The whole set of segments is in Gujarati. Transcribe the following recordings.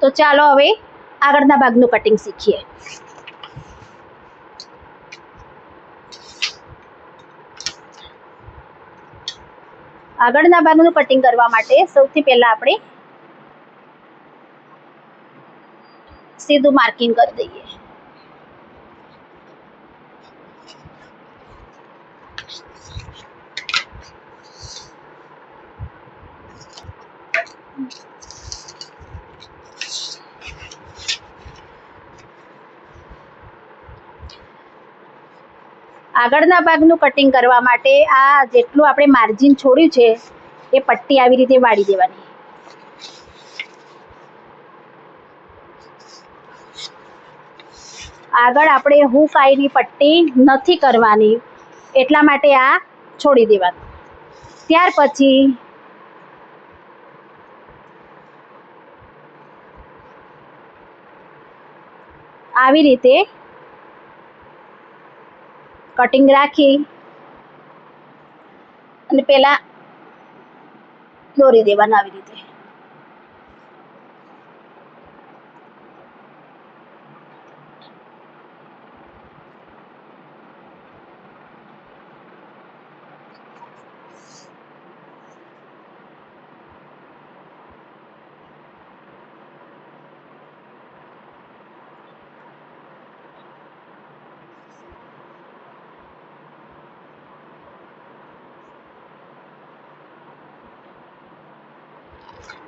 તો ચાલો હવે આગળના ભાગનું કટિંગ શીખીએ. આગળના ભાગનું કટિંગ કરવા માટે સૌથી પહેલા આપણે સીધું માર્કિંગ કરી દઈએ. આગળના ભાગનું કટિંગ કરવા માટે આ જેટલું આપણે માર્જિન છોડ્યું છે એ પટ્ટી આવી રીતે વાળી દેવાની. આગળ આપણે હૂક આઈની પટ્ટી નથી કરવાની એટલા માટે આ છોડી દેવાનું. ત્યાર પછી આવી રીતે કટિંગ રાખી અને પેલા દોરી દેવાનું આવી રીતે.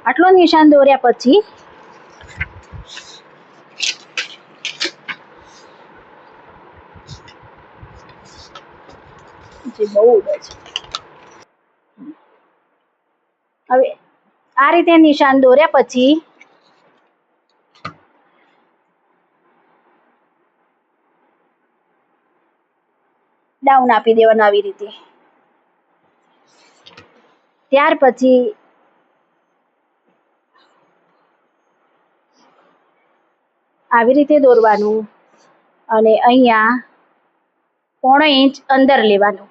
આટલો નિશાન દોર્યા પછી બહુ ઉડે છે. હવે આ રીતે નિશાન દોર્યા પછી ડાઉન આપી દેવાનું આવી રીતે. ત્યાર પછી આવી રીતે દોરવાનું અને અહીંયા 0.5 ઇંચ અંદર લેવાનું.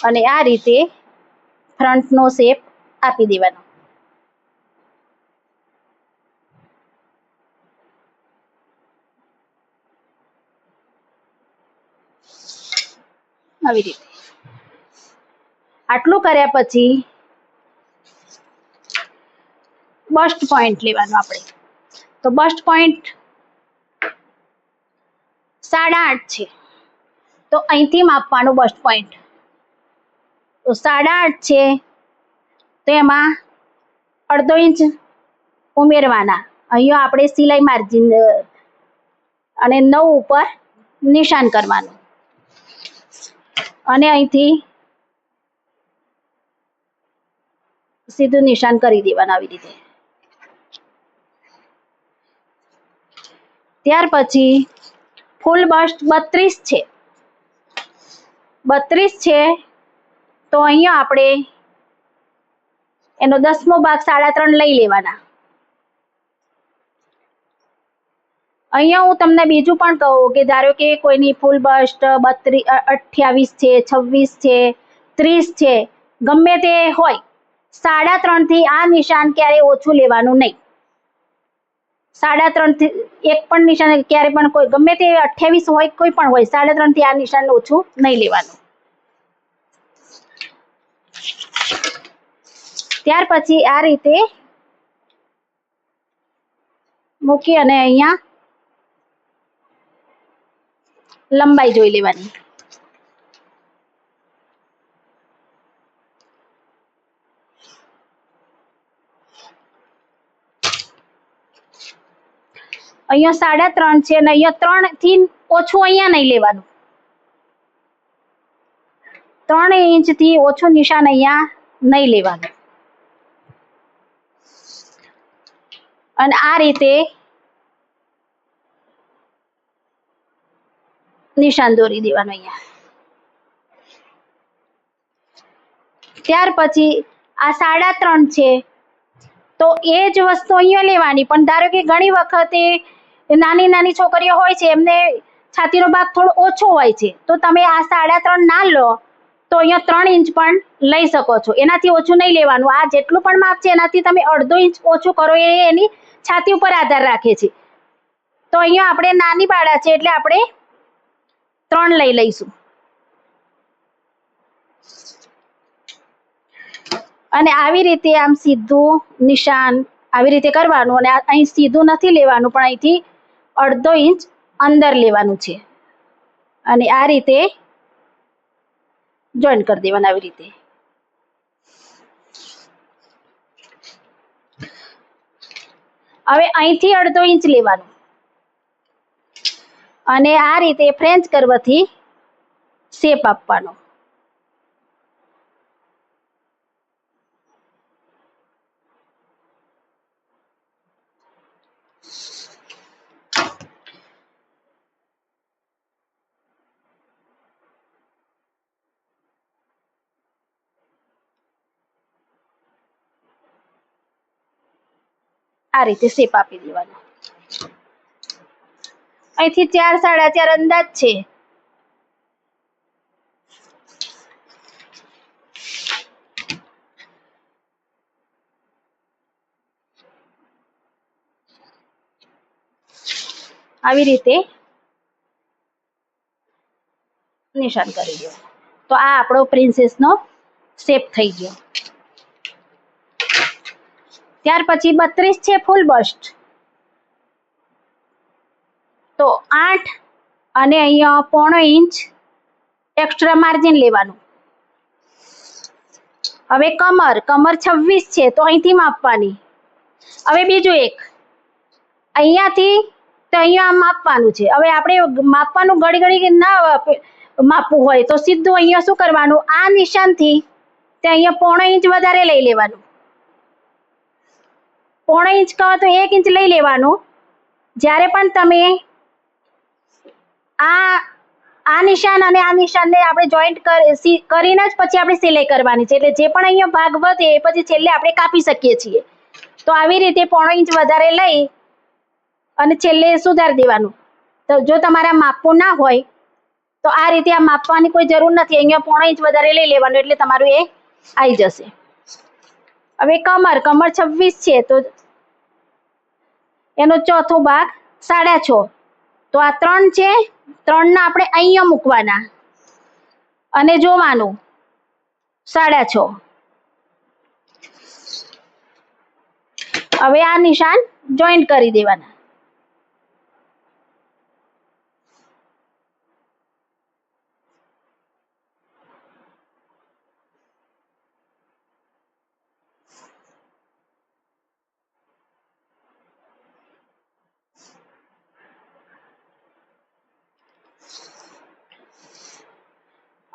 અને આ રીતે ફ્રન્ટનો શેપ આપી દેવાનો. આવી રીતે આટલું કર્યા પછી બસ્ટ પોઈન્ટ લેવાનું આપણે. તો બસ્ટ પોઈન્ટ 8.5 છે તો અહીંથી માપવાનું બસ્ટ પોઈન્ટ. તો 8.5 છે તો એમાં 1/2 ઇંચ ઉમેરવાના. અહીંયા આપણે સિલાઈ માર્જિન અને 9 ઉપર નિશાન કરવાનું અને અહીંથી સીધું નિશાન કરી દેવાનું આવી રીતે. ત્યાર પછી ફૂલ બસ્ટ 32 છે. 32 છે તો અહીંયા આપણે એનો 10મો ભાગ 3.5 લઈ લેવાના. અહીંયા હું તમને બીજું પણ કહું કે ધારો કે કોઈની ફૂલ બસ્ટ 28 છે, 26 છે, 30 છે, ગમે તે હોય, 3.5 થી આ નિશાન ક્યારે ઓછું લેવાનું નહીં. 3.5 થી એક પણ નિશાન ક્યારે પણ કોઈ ગમે તે 28 હોય કોઈ પણ હોય 3.5 થી આ નિશાન ઓછું નહીં લેવાનું. ત્યાર પછી આ રીતે મૂકી અને અહીંયા લંબાઈ જોઈ લેવાની. અહીંયા 3.5 છે અને અહીંયા 3 થી ઓછું અહીંયા નહીં લેવાનું. 3 ઇંચ થી ઓછું નિશાન અહીંયા નહીં લેવાનું. અને આ રીતે નિશાન દોરી દેવાનું અહીંયા. ત્યાર પછી આ 3.5 છે તો એ જ વસ્તુ અહીંયા લેવાની. પણ ધારો કે ઘણી વખતે નાની નાની છોકરીઓ હોય છે એમને છાતીનો ભાગ થોડો ઓછો હોય છે, તો તમે આ 3.5 ના લો તો અહીંયા 3 ઇંચ પણ લઈ શકો છો. એનાથી ઓછું નહીં લેવાનું. આ જેટલું પણ માપ છે એનાથી તમે અડધો ઇંચ ઓછું કરો એ એની છાતી ઉપર આધાર રાખે છે. તો અહીંયા આપણે નાની બાળા છે એટલે આપણે 3 લઈ લઈશું. અને આવી રીતે આમ સીધું નિશાન આવી રીતે કરવાનું, અને અહીં સીધું નથી લેવાનું પણ અહીંથી અડધો ઇંચ અંદર લેવાનું છે, અને આ રીતે જોઈન્ટ કરી દેવાનું. આવી રીતે હવે અહીંથી અડધો ઇંચ લેવાનું અને આ રીતે ફ્રેન્ચ કર્વથી શેપ આપવાનો. આ રીતે શેપ આપી દેવાનો. અહીંથી 4 4.5 અંદાજ છે. આવી રીતે નિશાન કરી દો. તો આ આપણો પ્રિન્સેસનો શેપ થઈ ગયો. ત્યાર પછી 32 છે ફૂલ બસ્ટ, તો 8 અને અહીંયા 0.5 ઇંચ એક્સ્ટ્રા માર્જિન લેવાનું. હવે કમર 26 છે તો અહીંથી માપવાની. હવે બીજું એક અહીંયાથી તો અહીંયા માપવાનું છે. હવે આપણે માપવાનું ઘડી ના માપવું હોય તો સીધું અહીંયા શું કરવાનું, આ નિશાનથી તે અહીંયા 0.5 ઇંચ વધારે લઈ લેવાનું. 0.5 ઇંચ કહો તો 1 ઇંચ લઈ લેવાનું. જ્યારે પણ તમે આ નિશાન અને આ નિશાનને આપણે જોઈન્ટ કરીને જ પછી આપણે સિલાઈ કરવાની છે, એટલે જે પણ અહીંયા ભાગ વધે એ પછી છેલ્લે આપણે કાપી શકીએ છીએ. તો આવી રીતે 0.5 ઇંચ વધારે લઈ અને છેલ્લે સુધારી દેવાનું. તો જો તમારે માપવું ના હોય તો આ રીતે આ માપવાની કોઈ જરૂર નથી. અહીંયા 0.5 ઇંચ વધારે લઈ લેવાનું એટલે તમારું એ આવી જશે. હવે કમર 26 છે તો એનો ચોથો ભાગ 6.5, તો આ 3 છે, 3 ના આપણે અહીંયા મૂકવાના અને જોવાનું 6.5. હવે આ નિશાન જોઈન્ટ કરી દેવાના.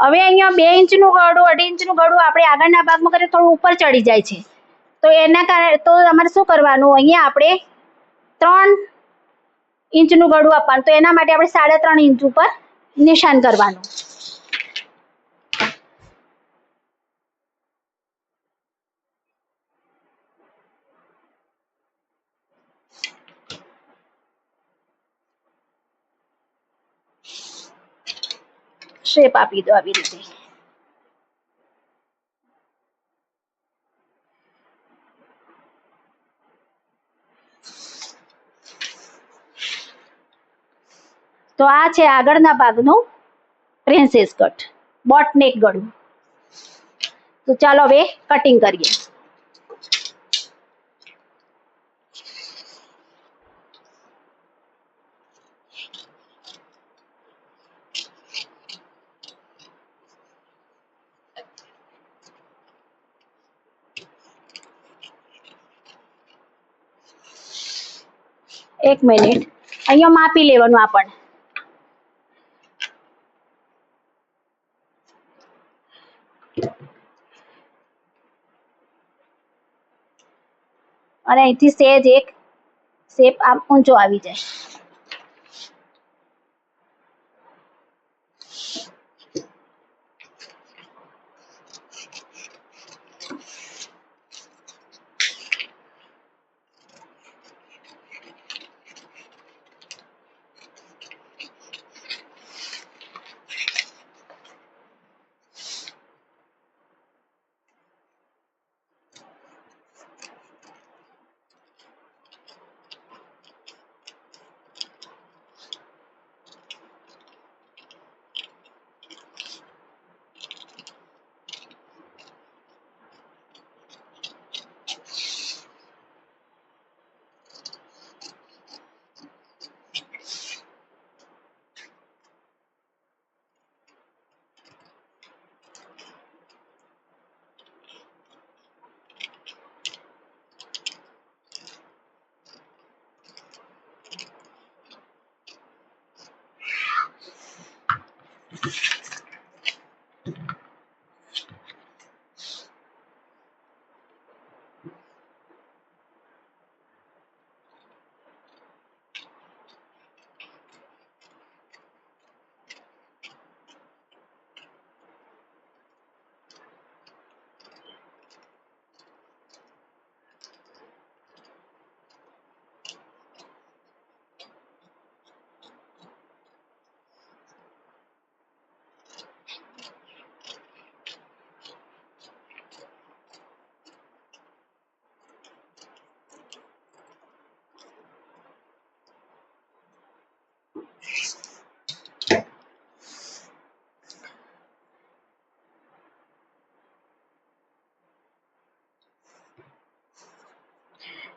હવે અહીંયા 2 ઇંચનું ગળું 2.5 ઇંચનું ગળું આપણે આગળના ભાગમાં કરીએ થોડું ઉપર ચડી જાય છે, તો એના કારણે તો તમારે શું કરવાનું, અહીંયા આપણે 3 ઇંચનું ગળું આપવાનું. તો એના માટે આપણે 3.5 ઇંચ ઉપર નિશાન કરવાનું. શેપ આપી દો આવી રીતે. તો આ છે આગળના ભાગનું પ્રિન્સેસ કટ, બોટ નેક ગળું. તો ચાલો હવે કટિંગ કરીએ. એક મિનિટ, અહીંયા માપી લેવાનું આપણને. અને અહીંથી સહેજ એક શેપ આમ ઊંચો આવી જાય.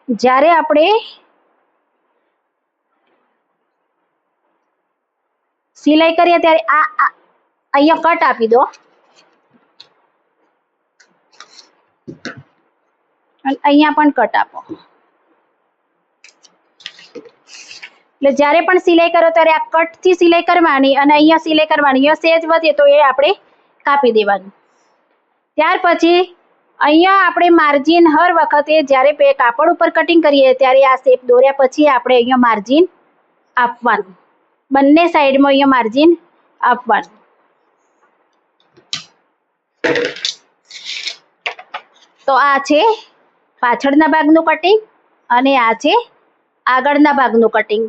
જ્યારે આપણે સિલાઈ કરીએ ત્યારે આ અહીંયા કટ આપી દો અને અહીંયા પણ કટ આપો. એટલે જ્યારે પણ સિલાઈ કરો ત્યારે આ કટથી સિલાઈ કરવાની અને અહીંયા સિલાઈ કરવાની. અહીંયા સેજ વધે તો એ આપણે કાપી દેવાનું. ત્યાર પછી અહીંયા આપણે માર્જિન હર વખતે જ્યારે કાપડ ઉપર કટિંગ કરીએ ત્યારે આ શેપ દોર્યા પછી આપણે અહીંયા માર્જિન આપવાનું. બંને સાઈડમાં અહીંયા માર્જિન આપવાનું. તો આ છે પાછળના ભાગનું કટિંગ અને આ છે આગળના ભાગનું કટિંગ.